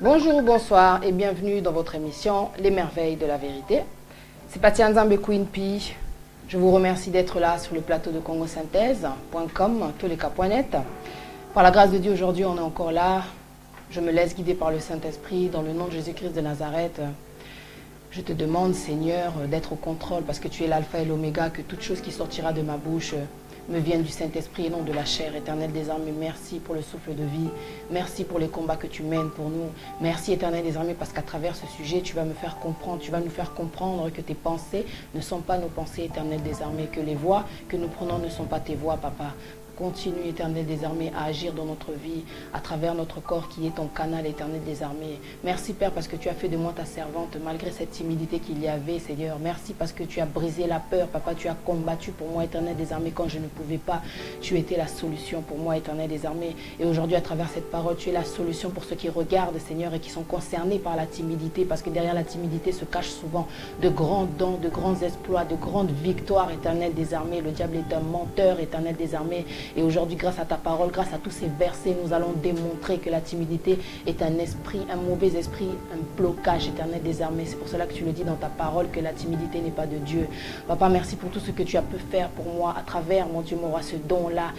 Bonjour, bonsoir et bienvenue dans votre émission Les Merveilles de la Vérité. C'est Patia Nzambe Queen P. Je vous remercie d'être là sur le plateau de congosynthèse.com, touleka.net. Par la grâce de Dieu, aujourd'hui, on est encore là. Je me laisse guider par le Saint-Esprit dans le nom de Jésus-Christ de Nazareth. Je te demande, Seigneur, d'être au contrôle parce que tu es l'alpha et l'oméga, que toute chose qui sortira de ma bouche me vienne du Saint-Esprit et non de la chair. Éternel des armées, merci pour le souffle de vie. Merci pour les combats que tu mènes pour nous. Merci, Éternel des armées, parce qu'à travers ce sujet, tu vas me faire comprendre, tu vas nous faire comprendre que tes pensées ne sont pas nos pensées, Éternel des armées, que les voies que nous prenons ne sont pas tes voies, Papa. Continue, Éternel des armées, à agir dans notre vie, à travers notre corps qui est ton canal, Éternel des armées. Merci, Père, parce que tu as fait de moi ta servante, malgré cette timidité qu'il y avait, Seigneur. Merci parce que tu as brisé la peur, Papa. Tu as combattu pour moi, Éternel des armées, quand je ne pouvais pas. Tu étais la solution pour moi, Éternel des armées. Et aujourd'hui, à travers cette parole, tu es la solution pour ceux qui regardent, Seigneur, et qui sont concernés par la timidité, parce que derrière la timidité se cachent souvent de grands dons, de grands exploits, de grandes victoires, Éternel des armées. Le diable est un menteur, Éternel des armées. Et aujourd'hui, grâce à ta parole, grâce à tous ces versets, nous allons démontrer que la timidité est un esprit, un mauvais esprit, un blocage, Éternel des armées. C'est pour cela que tu le dis dans ta parole, que la timidité n'est pas de Dieu. Papa, merci pour tout ce que tu as pu faire pour moi à travers, mon Dieu, mon roi, ce don-là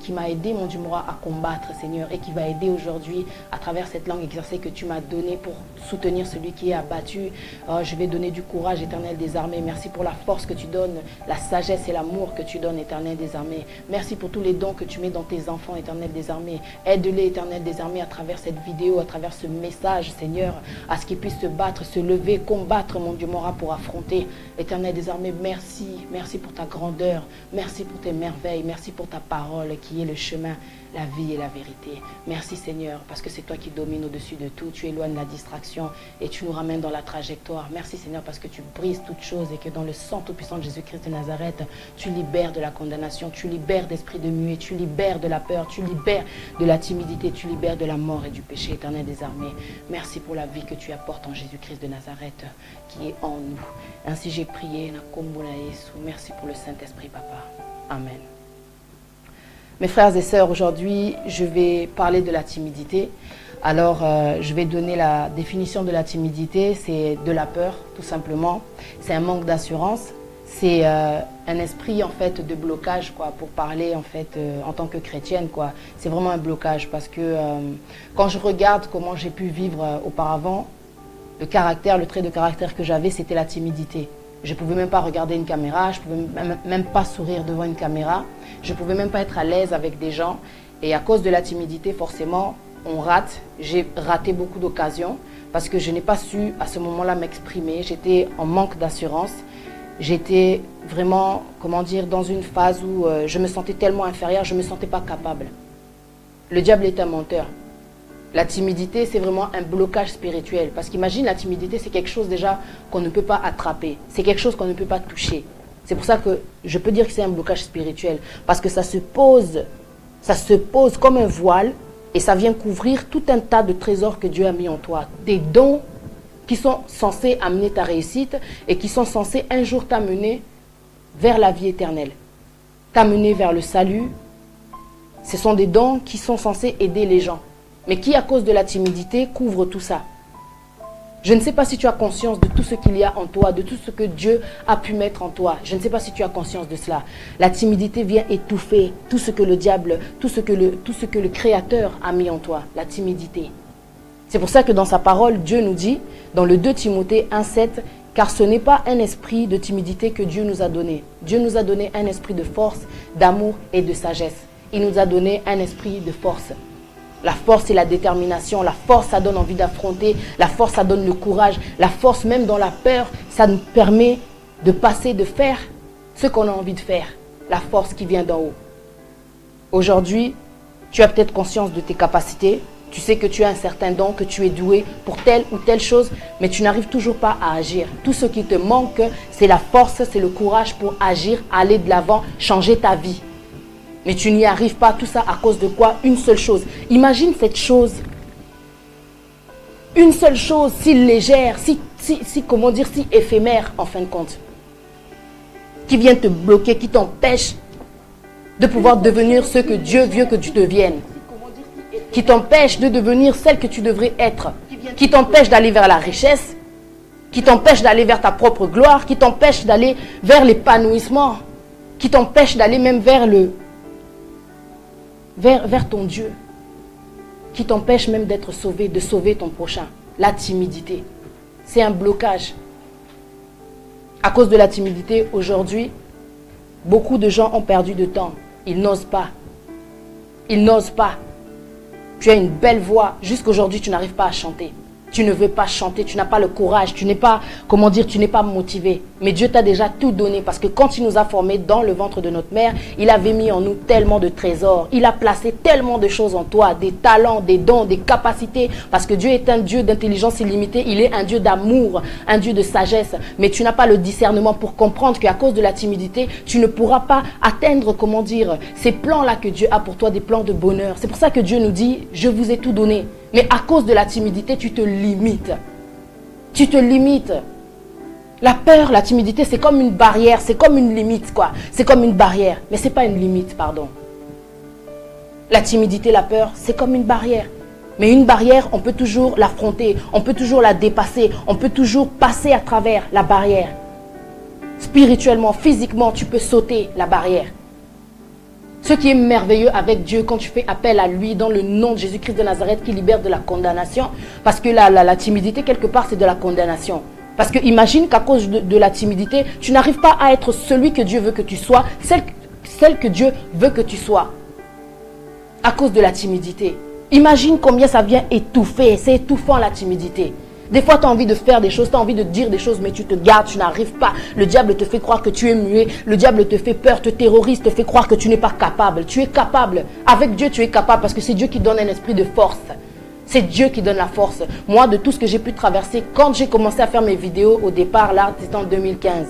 qui m'a aidé, mon Dieu, mon roi, à combattre, Seigneur, et qui va aider aujourd'hui à travers cette langue exercée que tu m'as donnée pour soutenir celui qui est abattu. Je vais donner du courage, Éternel des armées. Merci pour la force que tu donnes, la sagesse et l'amour que tu donnes, Éternel des armées. Merci pour tous les dons que tu mets dans tes enfants, Éternel des armées. Aide-les, Éternel des armées, à travers cette vidéo, à travers ce message, Seigneur, à ce qu'ils puissent se battre, se lever, combattre, mon Dieu, mon roi, pour affronter. Éternel des armées, merci. Merci pour ta grandeur. Merci pour tes merveilles. Merci pour ta parole qui est le chemin, la vie et la vérité. Merci, Seigneur, parce que c'est toi qui domines au-dessus de tout. Tu éloignes la distraction et tu nous ramènes dans la trajectoire. Merci, Seigneur, parce que tu brises toutes choses et que dans le sang tout-puissant de Jésus-Christ de Nazareth, tu libères de la condamnation, tu libères d'esprit de muet, tu libères de la peur, tu libères de la timidité, tu libères de la mort et du péché, Éternel des armées. Merci pour la vie que tu apportes en Jésus-Christ de Nazareth qui est en nous. Ainsi j'ai prié. Merci pour le Saint-Esprit, Papa. Amen. Mes frères et sœurs, aujourd'hui, je vais parler de la timidité. Alors, je vais donner la définition de la timidité. C'est de la peur, tout simplement. C'est un manque d'assurance. C'est un esprit, en fait, de blocage, quoi, pour parler, en fait, en tant que chrétienne, quoi. C'est vraiment un blocage parce que quand je regarde comment j'ai pu vivre auparavant, le trait de caractère que j'avais, c'était la timidité. Je ne pouvais même pas regarder une caméra, je ne pouvais même pas sourire devant une caméra, je ne pouvais même pas être à l'aise avec des gens. Et à cause de la timidité, forcément, on rate. J'ai raté beaucoup d'occasions parce que je n'ai pas su à ce moment-là m'exprimer. J'étais en manque d'assurance. J'étais vraiment, comment dire, dans une phase où je me sentais tellement inférieure, je ne me sentais pas capable. Le diable est un menteur. La timidité, c'est vraiment un blocage spirituel. Parce qu'imagine, la timidité, c'est quelque chose déjà qu'on ne peut pas attraper. C'est quelque chose qu'on ne peut pas toucher. C'est pour ça que je peux dire que c'est un blocage spirituel. Parce que ça se pose comme un voile et ça vient couvrir tout un tas de trésors que Dieu a mis en toi. Des dons qui sont censés amener ta réussite et qui sont censés un jour t'amener vers la vie éternelle. T'amener vers le salut. Ce sont des dons qui sont censés aider les gens. Mais qui, à cause de la timidité, couvre tout ça. Je ne sais pas si tu as conscience de tout ce qu'il y a en toi, de tout ce que Dieu a pu mettre en toi. Je ne sais pas si tu as conscience de cela. La timidité vient étouffer tout ce que le diable, tout ce que le Créateur a mis en toi, la timidité. C'est pour ça que dans sa parole, Dieu nous dit, dans le 2 Timothée 1,7, car ce n'est pas un esprit de timidité que Dieu nous a donné. Dieu nous a donné un esprit de force, d'amour et de sagesse. Il nous a donné un esprit de force. La force, c'est la détermination. La force, ça donne envie d'affronter. La force, ça donne le courage. La force, même dans la peur, ça nous permet de passer, de faire ce qu'on a envie de faire. La force qui vient d'en haut. Aujourd'hui, tu as peut-être conscience de tes capacités. Tu sais que tu as un certain don, que tu es doué pour telle ou telle chose, mais tu n'arrives toujours pas à agir. Tout ce qui te manque, c'est la force, c'est le courage pour agir, aller de l'avant, changer ta vie. Mais tu n'y arrives pas, tout ça à cause de quoi? Une seule chose. Imagine cette chose. Une seule chose, si légère, si éphémère en fin de compte. Qui vient te bloquer, qui t'empêche de pouvoir devenir ce que Dieu veut que tu deviennes. Qui t'empêche de devenir celle que tu devrais être. qui t'empêche d'aller vers la richesse, qui t'empêche d'aller vers ta propre gloire, qui t'empêche d'aller vers l'épanouissement, qui t'empêche d'aller même vers ton Dieu, qui t'empêche même d'être sauvé, de sauver ton prochain. La timidité, c'est un blocage. À cause de la timidité, aujourd'hui, beaucoup de gens ont perdu de temps. Ils n'osent pas. Ils n'osent pas. Tu as une belle voix. Jusqu'aujourd'hui, tu n'arrives pas à chanter. Tu ne veux pas chanter, tu n'as pas le courage, tu n'es pas, comment dire, tu n'es pas motivé. Mais Dieu t'a déjà tout donné parce que quand il nous a formés dans le ventre de notre mère, il avait mis en nous tellement de trésors. Il a placé tellement de choses en toi, des talents, des dons, des capacités. Parce que Dieu est un Dieu d'intelligence illimitée, il est un Dieu d'amour, un Dieu de sagesse. Mais tu n'as pas le discernement pour comprendre qu'à cause de la timidité, tu ne pourras pas atteindre, comment dire, ces plans-là que Dieu a pour toi, des plans de bonheur. C'est pour ça que Dieu nous dit, je vous ai tout donné. Mais à cause de la timidité, tu te limites. Tu te limites. La peur, la timidité, c'est comme une barrière, c'est comme une limite, quoi. C'est comme une barrière, mais ce n'est pas une limite, pardon. La timidité, la peur, c'est comme une barrière. Mais une barrière, on peut toujours l'affronter, on peut toujours la dépasser, on peut toujours passer à travers la barrière. Spirituellement, physiquement, tu peux sauter la barrière. Ce qui est merveilleux avec Dieu, quand tu fais appel à lui dans le nom de Jésus-Christ de Nazareth qui libère de la condamnation, parce que la timidité, quelque part, c'est de la condamnation. Parce que imagine qu'à cause de la timidité, tu n'arrives pas à être celui que Dieu veut que tu sois, celle que Dieu veut que tu sois. À cause de la timidité. Imagine combien ça vient étouffer, c'est étouffant la timidité. Des fois, tu as envie de faire des choses, tu as envie de dire des choses, mais tu te gardes, tu n'arrives pas. Le diable te fait croire que tu es muet. Le diable te fait peur, te terrorise, te fait croire que tu n'es pas capable. Tu es capable. Avec Dieu, tu es capable parce que c'est Dieu qui donne un esprit de force. C'est Dieu qui donne la force. Moi, de tout ce que j'ai pu traverser, quand j'ai commencé à faire mes vidéos, au départ, là, c'était en 2015.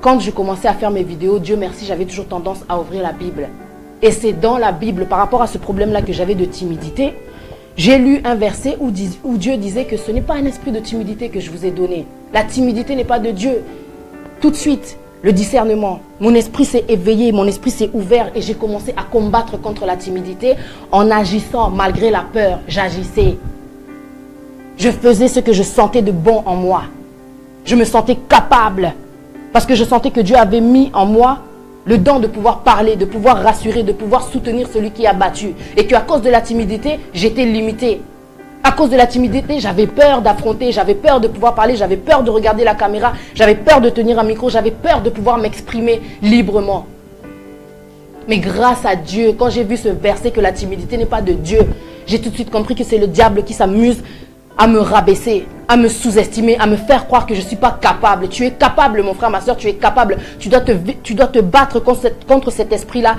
Quand j'ai commencé à faire mes vidéos, Dieu merci, j'avais toujours tendance à ouvrir la Bible. Et c'est dans la Bible, par rapport à ce problème-là que j'avais de timidité, j'ai lu un verset où Dieu disait que ce n'est pas un esprit de timidité que je vous ai donné. La timidité n'est pas de Dieu. Tout de suite, le discernement. Mon esprit s'est éveillé, mon esprit s'est ouvert et j'ai commencé à combattre contre la timidité en agissant malgré la peur. J'agissais. Je faisais ce que je sentais de bon en moi. Je me sentais capable parce que je sentais que Dieu avait mis en moi le don de pouvoir parler, de pouvoir rassurer, de pouvoir soutenir celui qui a battu. Et qu'à cause de la timidité, j'étais limité. À cause de la timidité, j'avais peur d'affronter, j'avais peur de pouvoir parler, j'avais peur de regarder la caméra, j'avais peur de tenir un micro, j'avais peur de pouvoir m'exprimer librement. Mais grâce à Dieu, quand j'ai vu ce verset que la timidité n'est pas de Dieu, j'ai tout de suite compris que c'est le diable qui s'amuse à me rabaisser, à me sous-estimer, à me faire croire que je ne suis pas capable. Tu es capable, mon frère, ma soeur, tu es capable. Tu dois te battre contre cet esprit-là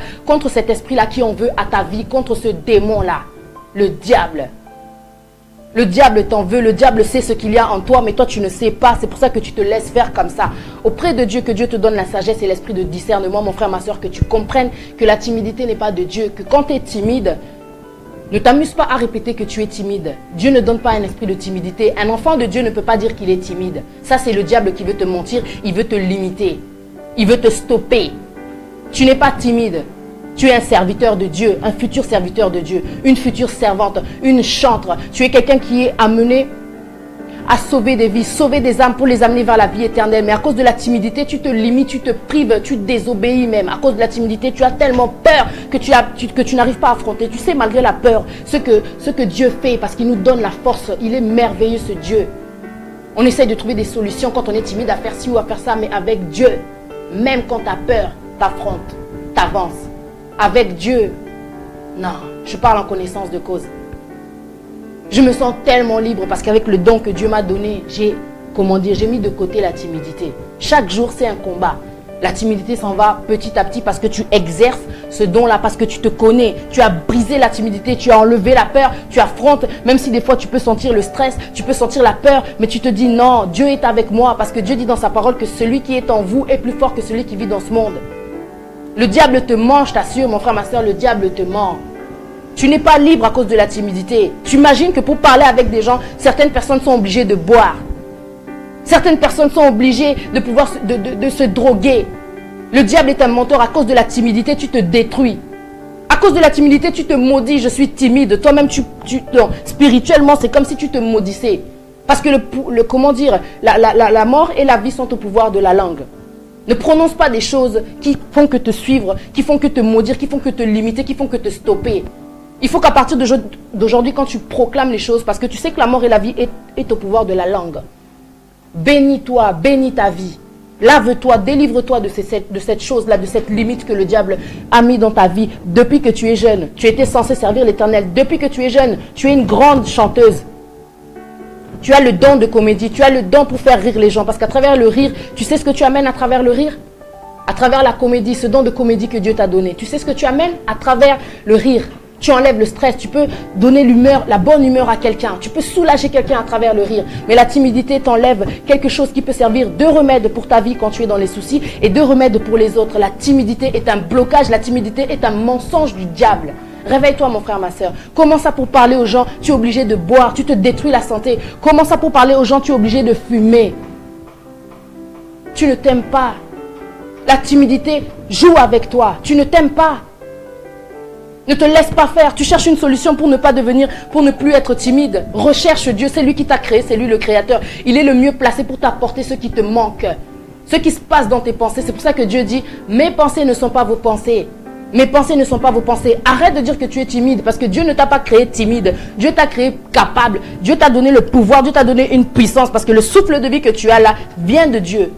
qui en veut à ta vie, contre ce démon-là, le diable. Le diable t'en veut, le diable sait ce qu'il y a en toi, mais toi tu ne sais pas. C'est pour ça que tu te laisses faire comme ça. Auprès de Dieu, que Dieu te donne la sagesse et l'esprit de discernement, mon frère, ma soeur, que tu comprennes que la timidité n'est pas de Dieu, que quand tu es timide, ne t'amuse pas à répéter que tu es timide. Dieu ne donne pas un esprit de timidité. Un enfant de Dieu ne peut pas dire qu'il est timide. Ça, c'est le diable qui veut te mentir. Il veut te limiter. Il veut te stopper. Tu n'es pas timide. Tu es un serviteur de Dieu, un futur serviteur de Dieu, une future servante, une chantre. Tu es quelqu'un qui est amené à sauver des vies, sauver des âmes pour les amener vers la vie éternelle. Mais à cause de la timidité, tu te limites, tu te prives, tu désobéis même. À cause de la timidité, tu as tellement peur que tu n'arrives pas à affronter. Tu sais, malgré la peur, ce que Dieu fait, parce qu'il nous donne la force. Il est merveilleux, ce Dieu. On essaye de trouver des solutions quand on est timide à faire ci ou à faire ça, mais avec Dieu, même quand tu as peur, t'affrontes, t'avances. Avec Dieu, non, je parle en connaissance de cause. Je me sens tellement libre parce qu'avec le don que Dieu m'a donné, j'ai mis de côté la timidité. Chaque jour, c'est un combat. La timidité s'en va petit à petit parce que tu exerces ce don-là, parce que tu te connais. Tu as brisé la timidité, tu as enlevé la peur, tu affrontes, même si des fois tu peux sentir le stress, tu peux sentir la peur, mais tu te dis non, Dieu est avec moi parce que Dieu dit dans sa parole que celui qui est en vous est plus fort que celui qui vit dans ce monde. Le diable te ment, je t'assure, mon frère, ma soeur, le diable te ment. Tu n'es pas libre à cause de la timidité. Tu imagines que pour parler avec des gens, certaines personnes sont obligées de boire. Certaines personnes sont obligées de se droguer. Le diable est un menteur. À cause de la timidité, tu te détruis. À cause de la timidité, tu te maudis. Je suis timide. Toi-même, spirituellement, c'est comme si tu te maudissais. Parce que comment dire, la mort et la vie sont au pouvoir de la langue. Ne prononce pas des choses qui font que te suivre, qui font que te maudire, qui font que te limiter, qui font que te stopper. Il faut qu'à partir d'aujourd'hui, quand tu proclames les choses, parce que tu sais que la mort et la vie est au pouvoir de la langue. Bénis-toi, bénis ta vie. Lave-toi, délivre-toi de cette chose-là, de cette limite que le diable a mis dans ta vie depuis que tu es jeune. Tu étais censé servir l'Éternel. Depuis que tu es jeune, tu es une grande chanteuse. Tu as le don de comédie, tu as le don pour faire rire les gens. Parce qu'à travers le rire, tu sais ce que tu amènes à travers le rire? À travers la comédie, ce don de comédie que Dieu t'a donné. Tu sais ce que tu amènes à travers le rire? Tu enlèves le stress, tu peux donner l'humeur, la bonne humeur à quelqu'un. Tu peux soulager quelqu'un à travers le rire. Mais la timidité t'enlève quelque chose qui peut servir de remède pour ta vie quand tu es dans les soucis et de remède pour les autres. La timidité est un blocage, la timidité est un mensonge du diable. Réveille-toi mon frère, ma soeur. Comment ça pour parler aux gens, tu es obligé de boire, tu te détruis la santé. Comment ça pour parler aux gens, tu es obligé de fumer. Tu ne t'aimes pas. La timidité joue avec toi. Tu ne t'aimes pas. Ne te laisse pas faire. Tu cherches une solution pour ne plus être timide. Recherche Dieu, c'est lui qui t'a créé, c'est lui le créateur. Il est le mieux placé pour t'apporter ce qui te manque. Ce qui se passe dans tes pensées. C'est pour ça que Dieu dit, mes pensées ne sont pas vos pensées. Mes pensées ne sont pas vos pensées. Arrête de dire que tu es timide parce que Dieu ne t'a pas créé timide. Dieu t'a créé capable. Dieu t'a donné le pouvoir. Dieu t'a donné une puissance parce que le souffle de vie que tu as là vient de Dieu.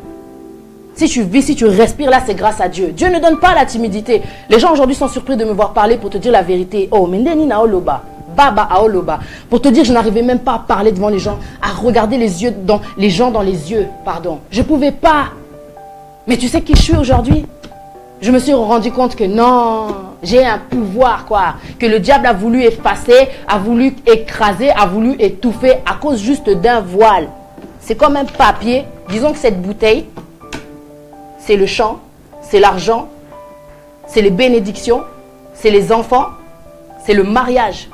Si tu vis, si tu respires là, c'est grâce à Dieu. Dieu ne donne pas la timidité. Les gens aujourd'hui sont surpris de me voir parler pour te dire la vérité. Oh, mendeni na oloba. Baba aoloba. Pour te dire, je n'arrivais même pas à parler devant les gens, à regarder les gens dans les yeux. Pardon. Je ne pouvais pas. Mais tu sais qui je suis aujourd'hui? Je me suis rendu compte que non, j'ai un pouvoir quoi. Que le diable a voulu effacer, a voulu écraser, a voulu étouffer à cause juste d'un voile. C'est comme un papier. Disons que cette bouteille, c'est le champ, c'est l'argent, c'est les bénédictions, c'est les enfants, c'est le mariage.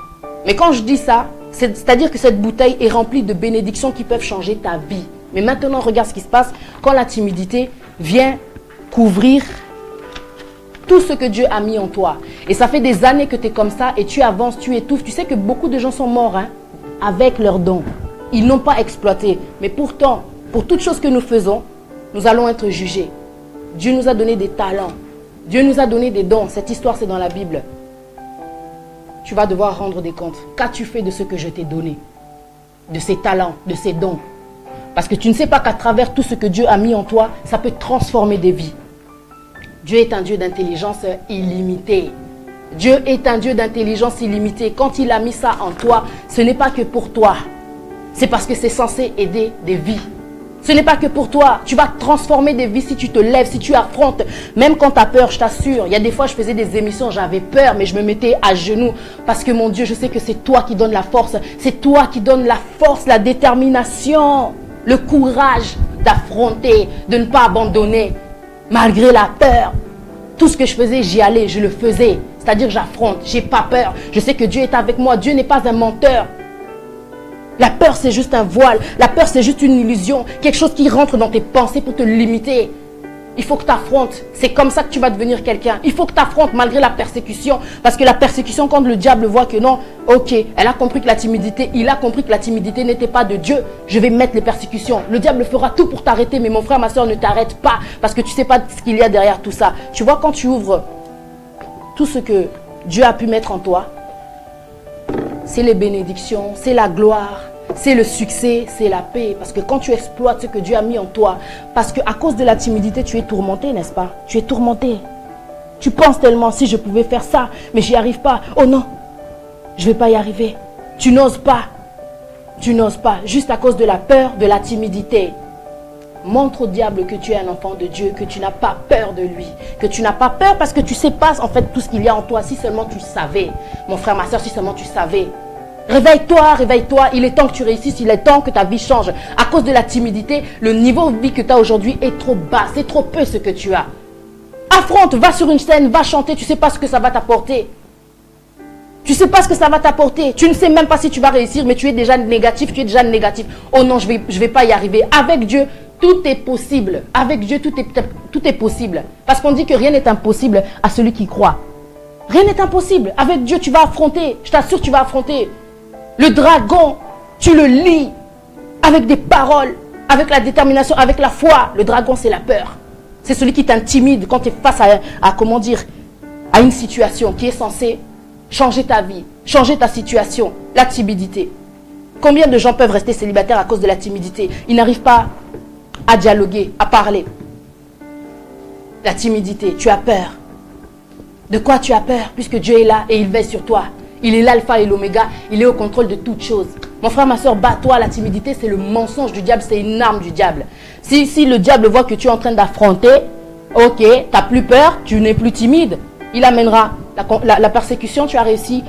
Mais quand je dis ça, c'est-à-dire que cette bouteille est remplie de bénédictions qui peuvent changer ta vie. Mais maintenant, regarde ce qui se passe quand la timidité vient couvrir tout ce que Dieu a mis en toi. Et ça fait des années que tu es comme ça et tu avances, tu étouffes. Tu sais que beaucoup de gens sont morts avec leurs dons. Ils n'ont pas exploité. Mais pourtant, pour toute chose que nous faisons, nous allons être jugés. Dieu nous a donné des talents. Dieu nous a donné des dons. Cette histoire, c'est dans la Bible. Tu vas devoir rendre des comptes. Qu'as-tu fait de ce que je t'ai donné? De ces talents, de ces dons. Parce que tu ne sais pas qu'à travers tout ce que Dieu a mis en toi, ça peut transformer des vies. Dieu est un Dieu d'intelligence illimitée. Dieu est un Dieu d'intelligence illimitée. Quand il a mis ça en toi, ce n'est pas que pour toi. C'est parce que c'est censé aider des vies. Ce n'est pas que pour toi. Tu vas transformer des vies si tu te lèves, si tu affrontes. Même quand tu as peur, je t'assure. Il y a des fois, je faisais des émissions, j'avais peur, mais je me mettais à genoux. Parce que mon Dieu, je sais que c'est toi qui donnes la force. C'est toi qui donnes la force, la détermination, le courage d'affronter, de ne pas abandonner. Malgré la peur. Tout ce que je faisais, j'y allais, je le faisais. C'est-à-dire j'affronte, j'ai pas peur. Je sais que Dieu est avec moi. Dieu n'est pas un menteur. La peur, c'est juste un voile. La peur, c'est juste une illusion. Quelque chose qui rentre dans tes pensées pour te limiter. Il faut que tu affrontes. C'est comme ça que tu vas devenir quelqu'un. Il faut que tu affrontes malgré la persécution. Parce que la persécution, quand le diable voit que non, ok, elle a compris que la timidité, il a compris que la timidité n'était pas de Dieu. Je vais mettre les persécutions. Le diable fera tout pour t'arrêter. Mais mon frère, ma soeur, ne t'arrête pas. Parce que tu ne sais pas ce qu'il y a derrière tout ça. Tu vois, quand tu ouvres tout ce que Dieu a pu mettre en toi, c'est les bénédictions, c'est la gloire, c'est le succès, c'est la paix. Parce que quand tu exploites ce que Dieu a mis en toi, parce qu'à cause de la timidité, tu es tourmenté, n'est-ce pas? Tu es tourmenté. Tu penses tellement, si je pouvais faire ça, mais j'y arrive pas. Oh non, je ne vais pas y arriver. Tu n'oses pas. Tu n'oses pas, juste à cause de la peur, de la timidité. Montre au diable que tu es un enfant de Dieu, que tu n'as pas peur de lui, que tu n'as pas peur parce que tu sais pas en fait tout ce qu'il y a en toi. Si seulement tu savais, mon frère, ma soeur, si seulement tu savais. Réveille-toi, réveille-toi, il est temps que tu réussisses, il est temps que ta vie change. À cause de la timidité, le niveau de vie que tu as aujourd'hui est trop bas, c'est trop peu ce que tu as. Affronte, va sur une scène, va chanter, tu ne sais pas ce que ça va t'apporter. Tu ne sais pas ce que ça va t'apporter. Tu ne sais même pas si tu vas réussir, mais tu es déjà négatif, tu es déjà négatif. Oh non, je vais pas y arriver. Avec Dieu, tout est possible. Avec Dieu, tout est possible. Parce qu'on dit que rien n'est impossible à celui qui croit. Rien n'est impossible. Avec Dieu, tu vas affronter. Je t'assure, tu vas affronter. Le dragon, tu le lis. avec des paroles, avec la détermination, avec la foi. Le dragon, c'est la peur. C'est celui qui t'intimide quand tu es face à comment dire, à une situation qui est censée changer ta vie, changer ta situation. La timidité. Combien de gens peuvent rester célibataires à cause de la timidité? Ils n'arrivent pas à dialoguer, à parler. La timidité, tu as peur. De quoi tu as peur? Puisque Dieu est là et il veille sur toi. Il est l'alpha et l'oméga, il est au contrôle de toutes choses. Mon frère, ma soeur, bats-toi. La timidité, c'est le mensonge du diable, c'est une arme du diable. Si le diable voit que tu es en train d'affronter, ok, tu n'as plus peur, tu n'es plus timide. Il amènera la persécution, tu as réussi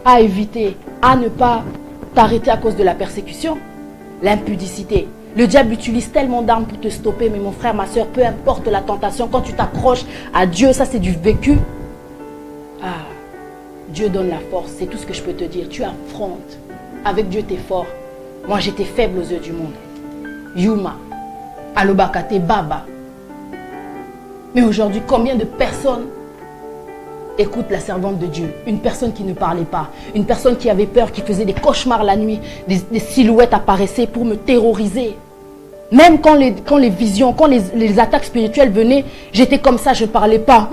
à éviter, à ne pas t'arrêter à cause de la persécution. L'impudicité. Le diable utilise tellement d'armes pour te stopper, mais mon frère, ma soeur, peu importe la tentation, quand tu t'accroches à Dieu, ça c'est du vécu. Ah, Dieu donne la force, c'est tout ce que je peux te dire. Tu affrontes. Avec Dieu, tu es fort. Moi, j'étais faible aux yeux du monde. Yuma, Alobakate, Baba. Mais aujourd'hui, combien de personnes écoutent la servante de Dieu? Une personne qui ne parlait pas, une personne qui avait peur, qui faisait des cauchemars la nuit, des silhouettes apparaissaient pour me terroriser. Même quand les visions, quand les attaques spirituelles venaient, j'étais comme ça, je ne parlais pas.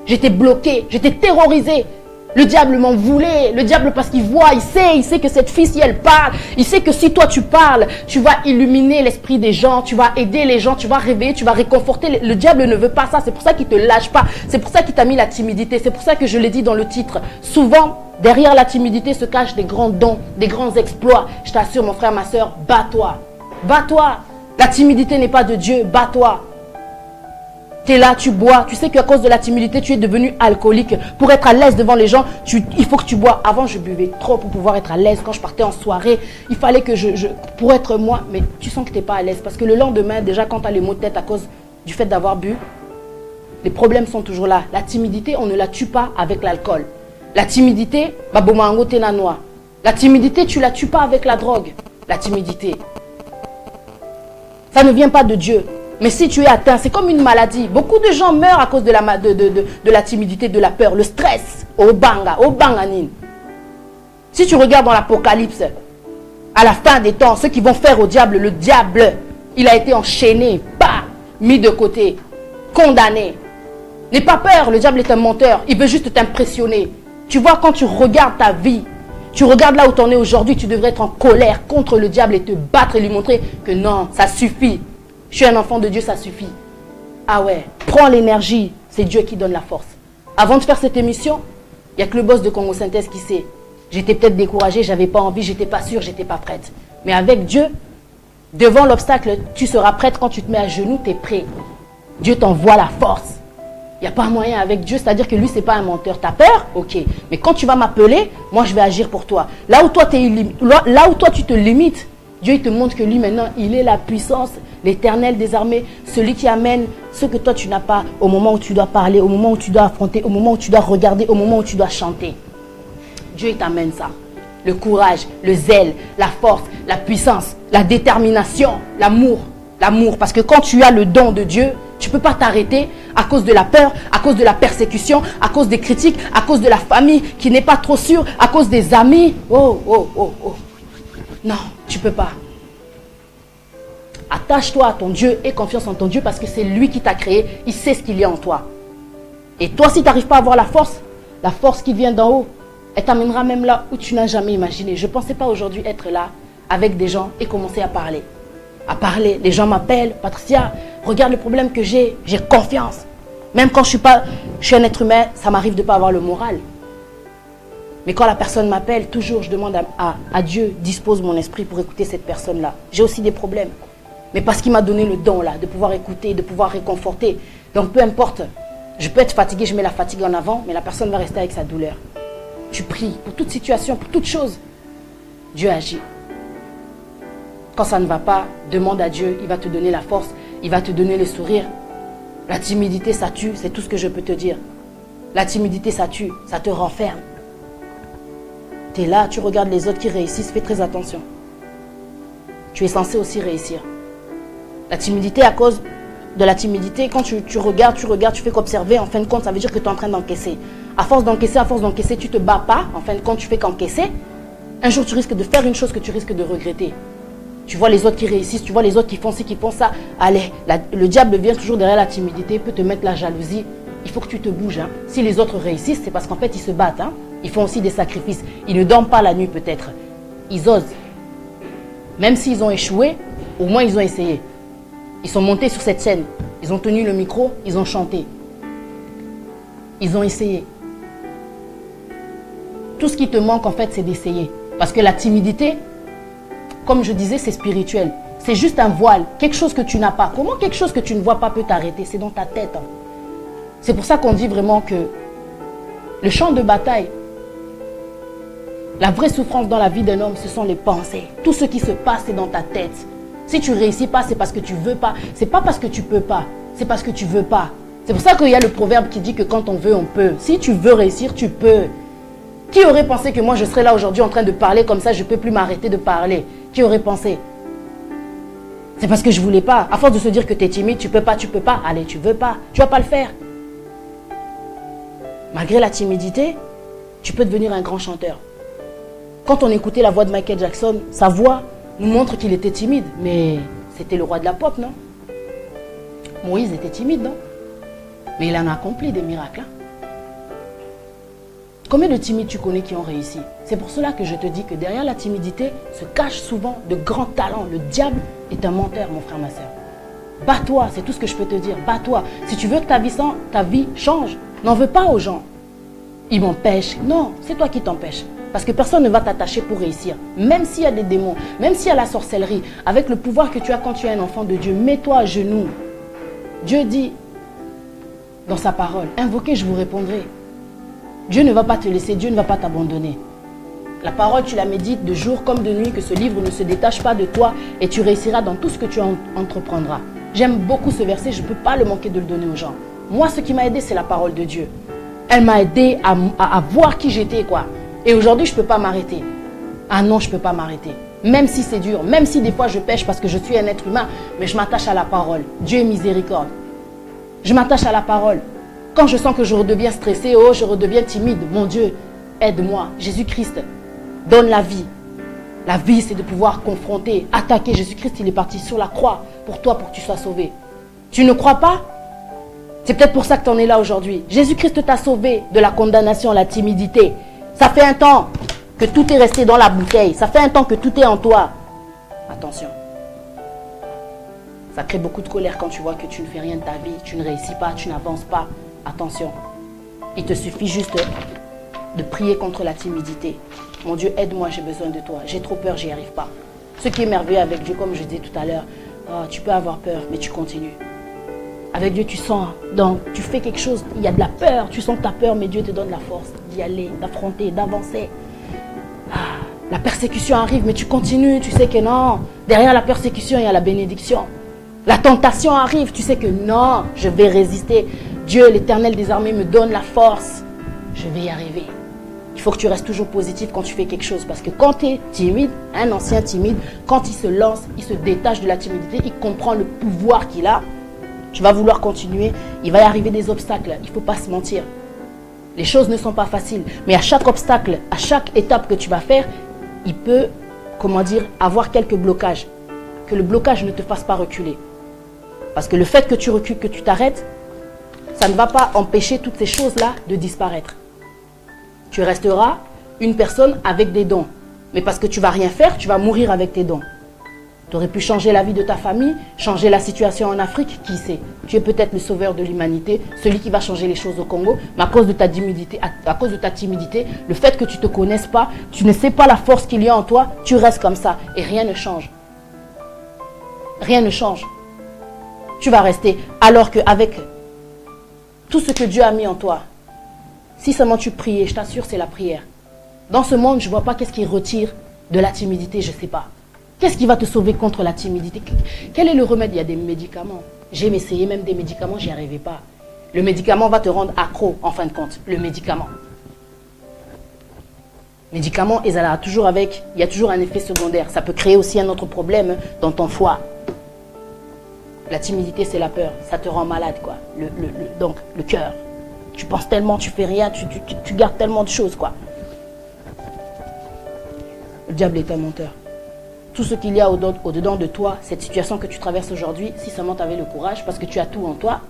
J'étais bloqué, j'étais terrorisé. Le diable m'en voulait. Le diable, parce qu'il voit, il sait que cette fille, si elle parle, il sait que si toi tu parles, tu vas illuminer l'esprit des gens, tu vas aider les gens, tu vas réveiller, tu vas réconforter. Le diable ne veut pas ça. C'est pour ça qu'il ne te lâche pas. C'est pour ça qu'il t'a mis la timidité. C'est pour ça que je l'ai dit dans le titre. Souvent, derrière la timidité se cachent des grands dons, des grands exploits. Je t'assure, mon frère, ma soeur, bats-toi. Bats-toi. La timidité n'est pas de Dieu. Bats-toi. Tu es là, tu bois. Tu sais qu'à cause de la timidité, tu es devenu alcoolique. Pour être à l'aise devant les gens, il faut que tu bois. Avant, je buvais trop pour pouvoir être à l'aise. Quand je partais en soirée, il fallait que pour être moi. Mais tu sens que tu n'es pas à l'aise. Parce que le lendemain, déjà, quand tu as les maux de tête à cause du fait d'avoir bu, les problèmes sont toujours là. La timidité, on ne la tue pas avec l'alcool. La timidité, la timidité, tu ne la tues pas avec la drogue. La timidité, ça ne vient pas de Dieu. Mais si tu es atteint, c'est comme une maladie. Beaucoup de gens meurent à cause de la timidité, de la peur, le stress. Au banganin. Si tu regardes dans l'Apocalypse, à la fin des temps, ceux qui vont faire au diable, le diable, il a été enchaîné, pas mis de côté, condamné. N'aie pas peur, le diable est un menteur. Il veut juste t'impressionner. Tu vois, quand tu regardes ta vie, tu regardes là où tu en es aujourd'hui, tu devrais être en colère contre le diable et te battre et lui montrer que non, ça suffit. Je suis un enfant de Dieu, ça suffit. Ah ouais, prends l'énergie, c'est Dieu qui donne la force. Avant de faire cette émission, il n'y a que le boss de Congo Synthèse qui sait. J'étais peut-être découragée, j'avais pas envie, j'étais pas sûre, j'étais pas prête. Mais avec Dieu, devant l'obstacle, tu seras prête. Quand tu te mets à genoux, tu es prêt. Dieu t'envoie la force. Il n'y a pas moyen avec Dieu, c'est-à-dire que lui, ce n'est pas un menteur. Tu as peur? Ok. Mais quand tu vas m'appeler, moi, je vais agir pour toi. Là où toi, tu te limites, Dieu il te montre que lui maintenant, il est la puissance, l'Éternel des armées, celui qui amène ce que toi tu n'as pas au moment où tu dois parler, au moment où tu dois affronter, au moment où tu dois regarder, au moment où tu dois chanter. Dieu il t'amène ça. Le courage, le zèle, la force, la puissance, la détermination, l'amour. L'amour, parce que quand tu as le don de Dieu, tu ne peux pas t'arrêter à cause de la peur, à cause de la persécution, à cause des critiques, à cause de la famille qui n'est pas trop sûre, à cause des amis. Oh. Non, tu ne peux pas. Attache-toi à ton Dieu et confiance en ton Dieu parce que c'est lui qui t'a créé. Il sait ce qu'il y a en toi. Et toi, si tu n'arrives pas à avoir la force qui vient d'en haut, elle t'amènera même là où tu n'as jamais imaginé. Je ne pensais pas aujourd'hui être là avec des gens et commencer à parler. Les gens m'appellent, Patricia, regarde le problème que j'ai confiance. Même quand je suis un être humain, ça m'arrive de ne pas avoir le moral. Mais quand la personne m'appelle, toujours je demande à Dieu, dispose mon esprit pour écouter cette personne-là. J'ai aussi des problèmes. Mais parce qu'il m'a donné le don là, de pouvoir écouter, de pouvoir réconforter. Donc peu importe, je peux être fatigué, je mets la fatigue en avant, mais la personne va rester avec sa douleur. Tu pries pour toute situation, pour toute chose. Dieu agit. Quand ça ne va pas, demande à Dieu, il va te donner la force, il va te donner le sourire. La timidité, ça tue, c'est tout ce que je peux te dire. La timidité, ça tue, ça te renferme. Tu es là, tu regardes les autres qui réussissent, fais très attention. Tu es censé aussi réussir. La timidité, à cause de la timidité, quand tu regardes, tu fais qu'observer, en fin de compte, ça veut dire que tu es en train d'encaisser. À force d'encaisser, tu ne te bats pas, en fin de compte, tu fais qu'encaisser. Un jour, tu risques de faire une chose que tu risques de regretter. Tu vois les autres qui réussissent, tu vois les autres qui font ci, qui font ça. Allez, le diable vient toujours derrière la timidité, peut te mettre la jalousie. Il faut que tu te bouges. Hein. Si les autres réussissent, c'est parce qu'en fait, ils se battent. Hein. Ils font aussi des sacrifices. Ils ne dorment pas la nuit peut-être. Ils osent. Même s'ils ont échoué, au moins ils ont essayé. Ils sont montés sur cette scène. Ils ont tenu le micro, ils ont chanté. Ils ont essayé. Tout ce qui te manque, en fait, c'est d'essayer. Parce que la timidité, comme je disais, c'est spirituel. C'est juste un voile, quelque chose que tu n'as pas. Comment quelque chose que tu ne vois pas peut t'arrêter? C'est dans ta tête. Hein. C'est pour ça qu'on dit vraiment que le champ de bataille, la vraie souffrance dans la vie d'un homme, ce sont les pensées. Tout ce qui se passe, c'est dans ta tête. Si tu ne réussis pas, c'est parce que tu ne veux pas. Ce n'est pas parce que tu ne peux pas. C'est parce que tu ne veux pas. C'est pour ça qu'il y a le proverbe qui dit que quand on veut, on peut. Si tu veux réussir, tu peux. Qui aurait pensé que moi, je serais là aujourd'hui en train de parler comme ça, je ne peux plus m'arrêter de parler? Qui aurait pensé? C'est parce que je ne voulais pas. À force de se dire que tu es timide, tu ne peux pas, tu ne peux pas. Allez, tu ne veux pas. Tu ne vas pas le faire. Malgré la timidité, tu peux devenir un grand chanteur. Quand on écoutait la voix de Michael Jackson, sa voix nous montre qu'il était timide. Mais c'était le roi de la pop, non? Moïse était timide, non? Mais il en a accompli des miracles. Hein? Combien de timides tu connais qui ont réussi? C'est pour cela que je te dis que derrière la timidité se cachent souvent de grands talents. Le diable est un menteur, mon frère, ma soeur. Bats-toi, c'est tout ce que je peux te dire. Bats-toi. Si tu veux que ta vie change, n'en veux pas aux gens. Ils m'empêchent. Non, c'est toi qui t'empêches. Parce que personne ne va t'attacher pour réussir. Même s'il y a des démons, même s'il y a la sorcellerie, avec le pouvoir que tu as quand tu es un enfant de Dieu, mets-toi à genoux. Dieu dit dans sa parole, invoquez, je vous répondrai. Dieu ne va pas te laisser, Dieu ne va pas t'abandonner. La parole, tu la médites de jour comme de nuit, que ce livre ne se détache pas de toi et tu réussiras dans tout ce que tu entreprendras. J'aime beaucoup ce verset, je ne peux pas le manquer de le donner aux gens. Moi, ce qui m'a aidé, c'est la parole de Dieu. Elle m'a aidé à voir qui j'étais, quoi. Et aujourd'hui, je ne peux pas m'arrêter. Ah non, je ne peux pas m'arrêter. Même si c'est dur, même si des fois je pêche parce que je suis un être humain, mais je m'attache à la parole. Dieu est miséricorde. Je m'attache à la parole. Quand je sens que je redeviens stressé, oh, je redeviens timide, mon Dieu, aide-moi. Jésus-Christ donne la vie. La vie, c'est de pouvoir confronter, attaquer. Jésus-Christ, il est parti sur la croix pour toi, pour que tu sois sauvé. Tu ne crois pas? C'est peut-être pour ça que tu en es là aujourd'hui. Jésus-Christ t'a sauvé de la condamnation, la timidité. Ça fait un temps que tout est resté dans la bouteille. Ça fait un temps que tout est en toi. Attention. Ça crée beaucoup de colère quand tu vois que tu ne fais rien de ta vie, tu ne réussis pas, tu n'avances pas. Attention. Il te suffit juste de prier contre la timidité. Mon Dieu, aide-moi, j'ai besoin de toi. J'ai trop peur, j'y arrive pas. Ce qui est merveilleux avec Dieu, comme je disais tout à l'heure, oh, tu peux avoir peur, mais tu continues. Avec Dieu, tu sens, donc tu fais quelque chose, il y a de la peur, tu sens que tu as peur, mais Dieu te donne la force d'y aller, d'affronter, d'avancer. Ah, la persécution arrive, mais tu continues, tu sais que non, derrière la persécution, il y a la bénédiction. La tentation arrive, tu sais que non, je vais résister. Dieu, l'Éternel des armées, me donne la force. Je vais y arriver. Il faut que tu restes toujours positif quand tu fais quelque chose. Parce que quand tu es timide, un ancien timide, quand il se lance, il se détache de la timidité, il comprend le pouvoir qu'il a. Tu vas vouloir continuer, il va y arriver des obstacles, il ne faut pas se mentir. Les choses ne sont pas faciles, mais à chaque obstacle, à chaque étape que tu vas faire, il peut, avoir quelques blocages. Que le blocage ne te fasse pas reculer. Parce que le fait que tu recules, que tu t'arrêtes, ça ne va pas empêcher toutes ces choses-là de disparaître. Tu resteras une personne avec des dons. Mais parce que tu ne vas rien faire, tu vas mourir avec tes dons. Tu aurais pu changer la vie de ta famille, changer la situation en Afrique, qui sait? Tu es peut-être le sauveur de l'humanité, celui qui va changer les choses au Congo, mais à cause de ta timidité, le fait que tu ne te connaisses pas, tu ne sais pas la force qu'il y a en toi, tu restes comme ça et rien ne change. Rien ne change. Tu vas rester. Alors qu'avec tout ce que Dieu a mis en toi, si seulement tu priais, je t'assure, c'est la prière. Dans ce monde, je ne vois pas qu'est-ce qui retire de la timidité, je ne sais pas. Qu'est-ce qui va te sauver contre la timidité? Quel est le remède? Il y a des médicaments. J'ai essayé même des médicaments, j'y arrivais pas. Le médicament va te rendre accro, en fin de compte. Le médicament. Médicament, il y a toujours un effet secondaire. Ça peut créer aussi un autre problème dans ton foie. La timidité, c'est la peur. Ça te rend malade, quoi. Donc, le cœur. Tu penses tellement, tu fais rien, tu gardes tellement de choses, quoi. Le diable est un menteur. tout ce qu'il y a au-dedans de toi, cette situation que tu traverses aujourd'hui, si seulement tu avais le courage, parce que tu as tout en toi,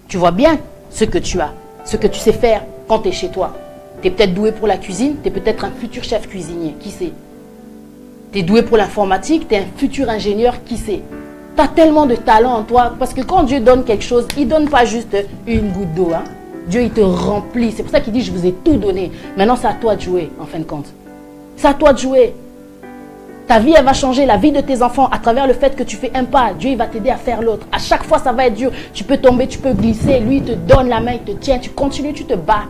tu vois bien ce que tu as, ce que tu sais faire quand tu es chez toi. Tu es peut-être doué pour la cuisine, tu es peut-être un futur chef cuisinier, qui sait? Tu es doué pour l'informatique, tu es un futur ingénieur, qui sait? Tu as tellement de talent en toi, parce que quand Dieu donne quelque chose, il ne donne pas juste une goutte d'eau. Hein. Dieu, il te remplit. C'est pour ça qu'il dit, je vous ai tout donné. Maintenant, c'est à toi de jouer, en fin de compte. C'est à toi de jouer. Ta vie, elle va changer, la vie de tes enfants, à travers le fait que tu fais un pas. Dieu, il va t'aider à faire l'autre. À chaque fois, ça va être dur. Tu peux tomber, tu peux glisser. Lui, il te donne la main, il te tient. Tu continues, tu te bats.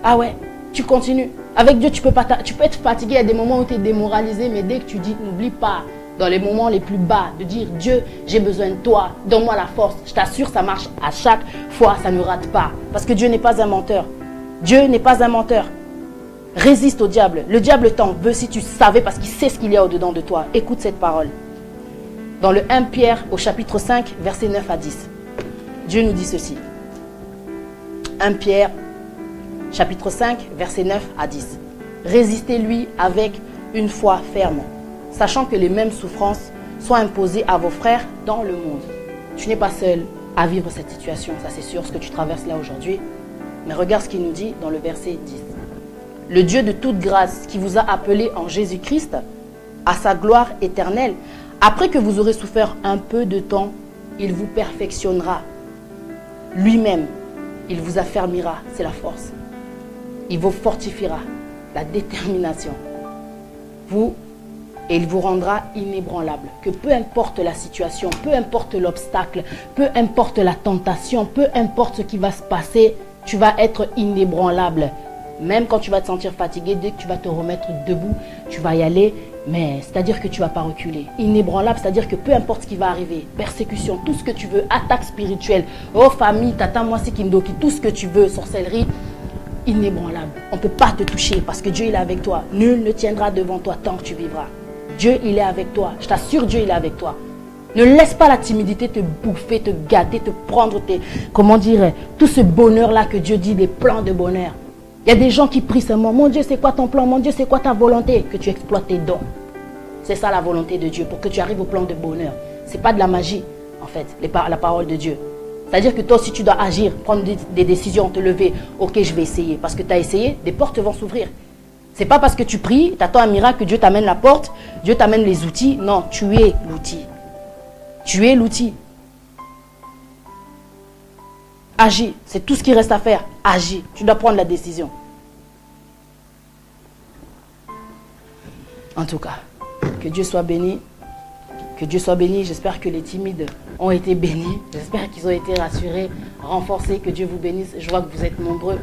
Ah ouais, tu continues. Avec Dieu, tu peux être fatigué. Il y a des moments où tu es démoralisé, mais dès que tu dis, n'oublie pas, dans les moments les plus bas, de dire, Dieu, j'ai besoin de toi. Donne-moi la force. Je t'assure, ça marche à chaque fois. Ça ne rate pas. Parce que Dieu n'est pas un menteur. Dieu n'est pas un menteur. Résiste au diable. Le diable t'en veut si tu savais parce qu'il sait ce qu'il y a au-dedans de toi. Écoute cette parole. Dans le 1 Pierre au chapitre 5, versets 9 à 10. Dieu nous dit ceci. 1 Pierre, chapitre 5, versets 9 à 10. Résistez-lui avec une foi ferme, sachant que les mêmes souffrances sont imposées à vos frères dans le monde. Tu n'es pas seul à vivre cette situation, ça c'est sûr, ce que tu traverses là aujourd'hui. Mais regarde ce qu'il nous dit dans le verset 10. Le Dieu de toute grâce qui vous a appelé en Jésus-Christ à sa gloire éternelle, après que vous aurez souffert un peu de temps, il vous perfectionnera. Lui-même, il vous affermira, c'est la force. Il vous fortifiera, la détermination. Et il vous rendra inébranlable. Que peu importe la situation, peu importe l'obstacle, peu importe la tentation, peu importe ce qui va se passer, tu vas être inébranlable. Même quand tu vas te sentir fatigué, dès que tu vas te remettre debout, tu vas y aller, mais c'est-à-dire que tu ne vas pas reculer. Inébranlable, c'est-à-dire que peu importe ce qui va arriver, persécution, tout ce que tu veux, attaque spirituelle, oh famille, tata, moi c'est Kindoki, tout ce que tu veux, sorcellerie, inébranlable. On ne peut pas te toucher parce que Dieu il est avec toi. Nul ne tiendra devant toi tant que tu vivras. Dieu il est avec toi. Je t'assure, Dieu il est avec toi. Ne laisse pas la timidité te bouffer, te gâter, te prendre tout ce bonheur-là que Dieu dit, des plans de bonheur. Il y a des gens qui prient seulement, mon Dieu c'est quoi ton plan, mon Dieu c'est quoi ta volonté, que tu exploites tes dons. C'est ça la volonté de Dieu, pour que tu arrives au plan de bonheur. Ce n'est pas de la magie, en fait, la parole de Dieu. C'est-à-dire que toi aussi tu dois agir, prendre des décisions, te lever. Ok, je vais essayer. Parce que tu as essayé, des portes vont s'ouvrir. Ce n'est pas parce que tu pries, tu attends un miracle que Dieu t'amène la porte, Dieu t'amène les outils. Non, tu es l'outil. Tu es l'outil. Agis, c'est tout ce qui reste à faire. Agis, tu dois prendre la décision. En tout cas, que Dieu soit béni. Que Dieu soit béni. J'espère que les timides ont été bénis. J'espère qu'ils ont été rassurés, renforcés. Que Dieu vous bénisse. Je vois que vous êtes nombreux.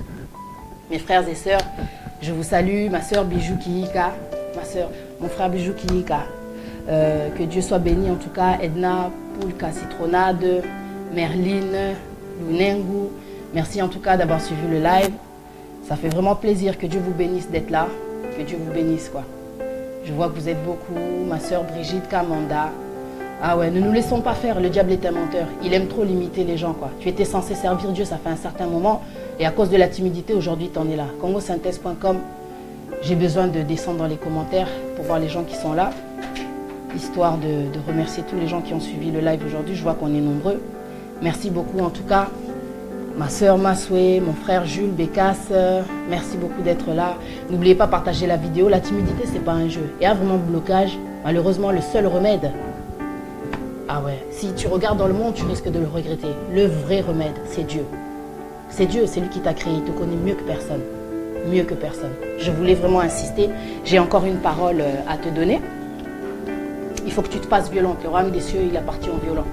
Mes frères et sœurs, je vous salue. Ma sœur Bijou Kiyika. Ma sœur, mon frère Bijou Kiyika. Que Dieu soit béni. En tout cas, Edna, Poulka Citronade, Merline, Lunengu. Merci en tout cas d'avoir suivi le live. Ça fait vraiment plaisir. Que Dieu vous bénisse d'être là. Que Dieu vous bénisse, quoi. Je vois que vous êtes beaucoup. Ma sœur Brigitte Kamanda. Ah ouais, ne nous laissons pas faire. Le diable est un menteur. Il aime trop limiter les gens, quoi. Tu étais censé servir Dieu, ça fait un certain moment. Et à cause de la timidité, aujourd'hui, tu en es là. congosynthèse.com. J'ai besoin de descendre dans les commentaires pour voir les gens qui sont là. Histoire de remercier tous les gens qui ont suivi le live aujourd'hui. Je vois qu'on est nombreux. Merci beaucoup en tout cas. Ma sœur Masoué, mon frère Jules Bécasse, merci beaucoup d'être là. N'oubliez pas de partager la vidéo. La timidité, ce n'est pas un jeu. Il y a vraiment blocage. Malheureusement, le seul remède, ah ouais, si tu regardes dans le monde, tu risques de le regretter. Le vrai remède, c'est Dieu. C'est Dieu, c'est lui qui t'a créé. Il te connaît mieux que personne. Mieux que personne. Je voulais vraiment insister. J'ai encore une parole à te donner. Il faut que tu te fasses violente. Le royaume des cieux, il appartient aux violents.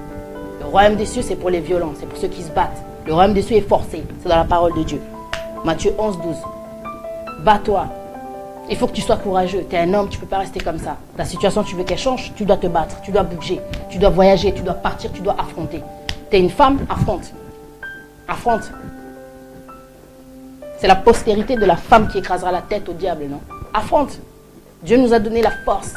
Le royaume des cieux, c'est pour les violents. C'est pour ceux qui se battent. Le royaume des cieux est forcé. C'est dans la parole de Dieu. Matthieu 11, 12. Bats-toi. Il faut que tu sois courageux. Tu es un homme, tu ne peux pas rester comme ça. Ta situation, tu veux qu'elle change, tu dois te battre, tu dois bouger, tu dois voyager, tu dois partir, tu dois affronter. Tu es une femme, affronte. Affronte. C'est la postérité de la femme qui écrasera la tête au diable, non? Affronte. Dieu nous a donné la force.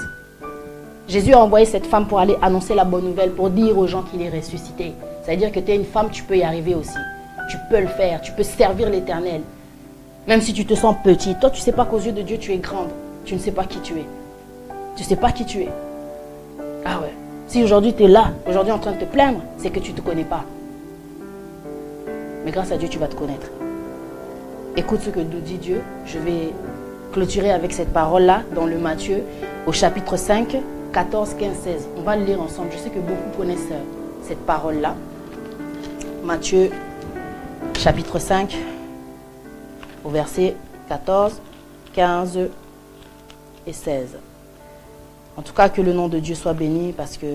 Jésus a envoyé cette femme pour aller annoncer la bonne nouvelle, pour dire aux gens qu'il est ressuscité. C'est-à-dire que tu es une femme, tu peux y arriver aussi. Tu peux le faire, tu peux servir l'Éternel. Même si tu te sens petit, toi tu ne sais pas qu'aux yeux de Dieu tu es grande. Tu ne sais pas qui tu es. Tu ne sais pas qui tu es. Ah ouais. Si aujourd'hui tu es là, aujourd'hui en train de te plaindre, c'est que tu ne te connais pas. Mais grâce à Dieu, tu vas te connaître. Écoute ce que nous dit Dieu. Je vais clôturer avec cette parole-là dans le Matthieu au chapitre 5, 14, 15, 16. On va le lire ensemble. Je sais que beaucoup connaissent cette parole-là. Matthieu chapitre 5 au verset 14, 15 et 16. En tout cas, que le nom de Dieu soit béni parce que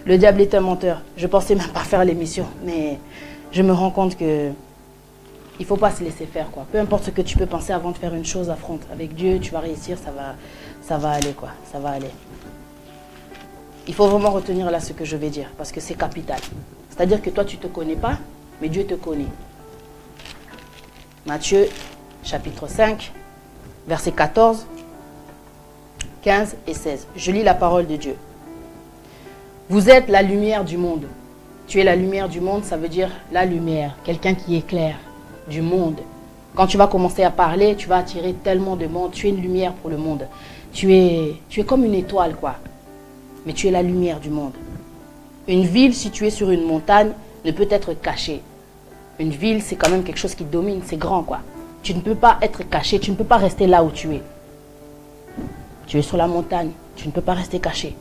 le diable est un menteur. Je pensais même pas faire l'émission, mais je me rends compte que il ne faut pas se laisser faire, quoi. Peu importe ce que tu peux penser avant de faire une chose, affronte. Avec Dieu, tu vas réussir, ça va aller, quoi. Ça va aller. Il faut vraiment retenir là ce que je vais dire, parce que c'est capital. C'est-à-dire que toi, tu ne te connais pas, mais Dieu te connaît. Matthieu, chapitre 5, versets 14, 15 et 16. Je lis la parole de Dieu. Vous êtes la lumière du monde. Tu es la lumière du monde, ça veut dire la lumière, quelqu'un qui éclaire du monde. Quand tu vas commencer à parler, tu vas attirer tellement de monde. Tu es une lumière pour le monde. Tu es comme une étoile, quoi. Mais tu es la lumière du monde. Une ville située sur une montagne ne peut être cachée. Une ville, c'est quand même quelque chose qui domine, c'est grand, quoi. Tu ne peux pas être caché, tu ne peux pas rester là où tu es. Tu es sur la montagne, tu ne peux pas rester caché.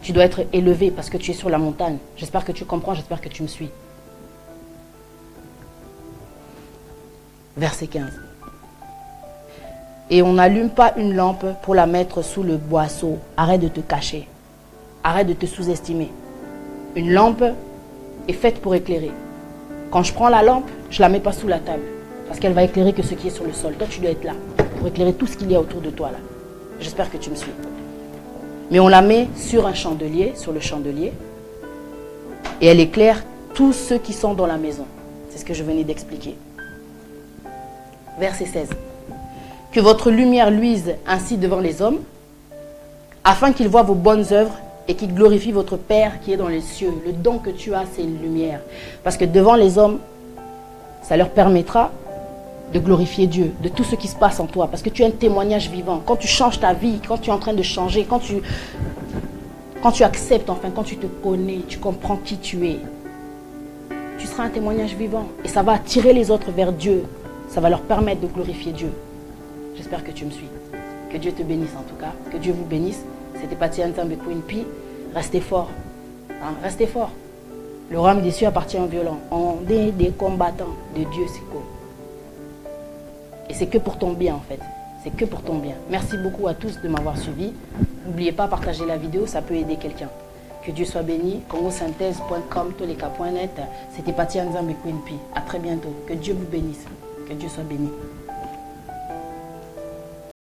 Tu dois être élevé parce que tu es sur la montagne. J'espère que tu comprends, j'espère que tu me suis. Verset 15. Et on n'allume pas une lampe pour la mettre sous le boisseau. Arrête de te cacher. Arrête de te sous-estimer. Une lampe est faite pour éclairer. Quand je prends la lampe, je ne la mets pas sous la table. Parce qu'elle va éclairer que ce qui est sur le sol. Toi, tu dois être là pour éclairer tout ce qu'il y a autour de toi, là. J'espère que tu me suis. Mais on la met sur un chandelier, sur le chandelier. Et elle éclaire tous ceux qui sont dans la maison. C'est ce que je venais d'expliquer. Verset 16. Que votre lumière luise ainsi devant les hommes, afin qu'ils voient vos bonnes œuvres et qu'ils glorifient votre Père qui est dans les cieux. Le don que tu as, c'est une lumière. Parce que devant les hommes, ça leur permettra de glorifier Dieu, de tout ce qui se passe en toi. Parce que tu es un témoignage vivant. Quand tu changes ta vie, quand tu es en train de changer, quand tu acceptes, enfin, quand tu te connais, tu comprends qui tu es, tu seras un témoignage vivant. Et ça va attirer les autres vers Dieu. Ça va leur permettre de glorifier Dieu. J'espère que tu me suis. Que Dieu te bénisse en tout cas. Que Dieu vous bénisse. C'était Patsy Nzambe Queen P. Restez forts. Hein, restez forts. Le royaume des cieux appartient aux violents. On est des combattants de Dieu, c'est quoi. Et c'est que pour ton bien en fait. C'est que pour ton bien. Merci beaucoup à tous de m'avoir suivi. N'oubliez pas de partager la vidéo, ça peut aider quelqu'un. Que Dieu soit béni. congosynthèse.com, toleka.net. C'était Patsy Nzambe Queen P. À très bientôt. Que Dieu vous bénisse. Que Dieu soit béni.